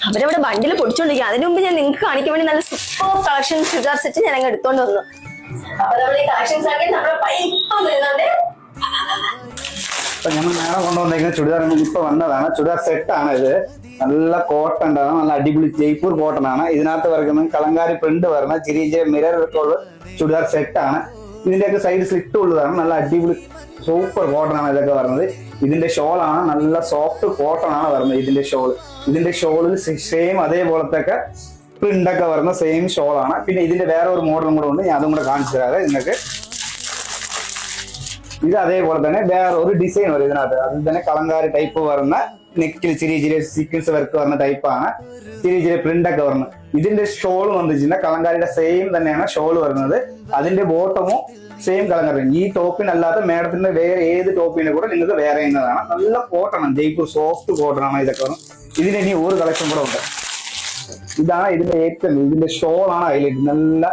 അവരവിടെ ബണ്ടിൽ പൊടിച്ചോണ്ടിരിക്കുക. അതിനു മുമ്പ് ഞാൻ നിങ്ങൾക്ക് കാണിക്കാൻ വേണ്ടി നല്ല സൂപ്പർ കളക്ഷൻ ചുരിദാർ സെറ്റ് ഞാൻ അങ്ങ് എടുത്തോണ്ട് വന്നു. അപ്പൊ നമ്മൾ ഈ കളക്ഷൻസ് ആക്കി നമ്മുടെ പൈപ്പം വരുന്നുണ്ട്. ഞങ്ങൾ നേരെ കൊണ്ടുവന്നേക്കുന്ന ചുരിദാർ ഇപ്പൊ വന്നതാണ്. ചുരിദാർ സെറ്റാണ് ഇത്. നല്ല കോട്ടൺ ആണ്, നല്ല അടിപൊളി ജയ്പൂർ കോട്ടൺ ആണ്. ഇതിനകത്ത് വരുന്നത് കലങ്കാരി പ്രിന്റ് വരുന്ന ചെറിയ ചെറിയ മിറർ ഉള്ള ചുരിദാർ സെറ്റാണ്. ഇതിന്റെയൊക്കെ സൈഡ് സ്ലിറ്റ് ഉള്ളതാണ്. നല്ല അടിപൊളി സൂപ്പർ കോട്ടൺ ആണ് ഇതൊക്കെ വരുന്നത്. ഇതിന്റെ ഷോളാണ് നല്ല സോഫ്റ്റ് കോട്ടൺ ആണ് വരുന്നത്. ഇതിന്റെ ഷോളിൽ സെയിം അതേപോലത്തെ പ്രിന്റ് ഒക്കെ വരുന്ന സെയിം ഷോളാണ്. പിന്നെ ഇതിന്റെ വേറെ ഒരു മോഡലും കൂടെ ഉണ്ട്, ഞാൻ അതും കൂടെ കാണിച്ചു തരാതെ നിങ്ങൾക്ക്. ഇത് അതേപോലെ തന്നെ വേറെ ഒരു ഡിസൈൻ വരും ഇതിനകത്ത്. അതിൽ തന്നെ കലങ്കാരി ടൈപ്പ് വരുന്ന നെക്കിൽ ചെറിയ ചെറിയ സീക്വൻസ് വർക്ക് വരുന്ന ടൈപ്പാണ്. ചെറിയ ചെറിയ പ്രിന്റ് ഒക്കെ വരുന്നത്. ഇതിന്റെ ഷോൾ വന്നിട്ടുണ്ടെങ്കിൽ കലങ്കാരിയുടെ സെയിം തന്നെയാണ് ഷോൾ വരുന്നത്. അതിന്റെ ബോട്ടമും സെയിം കലങ്കാരി. ഈ ടോപ്പിനല്ലാതെ മേഡത്തിന്റെ വേറെ ഏത് ടോപ്പിനെ കൂടെ നിങ്ങൾക്ക് വേറെ ചെയ്യുന്നതാണ്. നല്ല കോട്ടൺ ആണ്, ജയ്പൂർ സോഫ്റ്റ് കോട്ടൺ ആണ് ഇതൊക്കെ. ഇതിന് ഇനി ഒരു കളക്ഷൻ കൂടെ ഉണ്ട്. ഇതാണ് ഇതിന്റെ ഏറ്റവും, ഇതിന്റെ ഷോളാണ് ഹൈലൈറ്റ്. നല്ല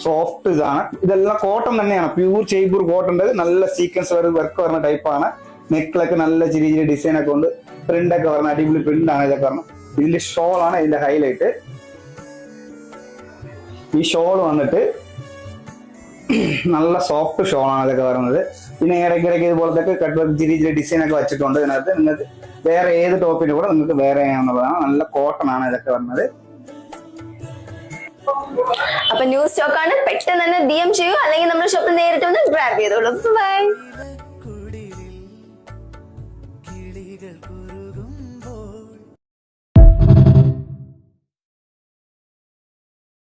സോഫ്റ്റ് ഇതാണ്. ഇതെല്ലാം കോട്ടൺ തന്നെയാണ്, പ്യൂർ ജയ്പൂർ കോട്ടൻ്റെ നല്ല സീക്വൻസ് വർക്ക് വരുന്ന ടൈപ്പാണ്. നെക്കിലൊക്കെ നല്ല ചെറിയ ചെറിയ ഡിസൈൻ ഒക്കെ ഉണ്ട്. പ്രിന്റ് ഒക്കെ വരുന്ന അടിപൊളി പ്രിന്റ് ആണ് ഇതൊക്കെ പറഞ്ഞത്. ഇതിന്റെ ഷോളാണ് ഇതിന്റെ ഹൈലൈറ്റ്. ഈ ഷോൾ വന്നിട്ട് നല്ല സോഫ്റ്റ് ഷോളാണ് ഇതൊക്കെ വരുന്നത്. പിന്നെ ഇടയ്ക്കിടയ്ക്ക് ഇതുപോലത്തെ ചെറിയ ചെറിയ ഡിസൈൻ ഒക്കെ വെച്ചിട്ടുണ്ട് ഇതിനകത്ത്. നിങ്ങൾക്ക് വേറെ ഏത് ടോപ്പിന്റെ കൂടെ നിങ്ങൾക്ക് വേറെ ചെയ്യാവുന്നതാണ്. നല്ല കോട്ടൺ ആണ് ഇതൊക്കെ വരുന്നത്. അപ്പൊ ന്യൂ സ്റ്റോക്ക് ആണ്, പെട്ടെന്ന് തന്നെ DM ചെയ്യൂ, അല്ലെങ്കിൽ നമ്മുടെ ഷോപ്പിൽ നേരിട്ട് വന്ന് ഗ്രാബ് ചെയ്തോളൂ. ബൈ.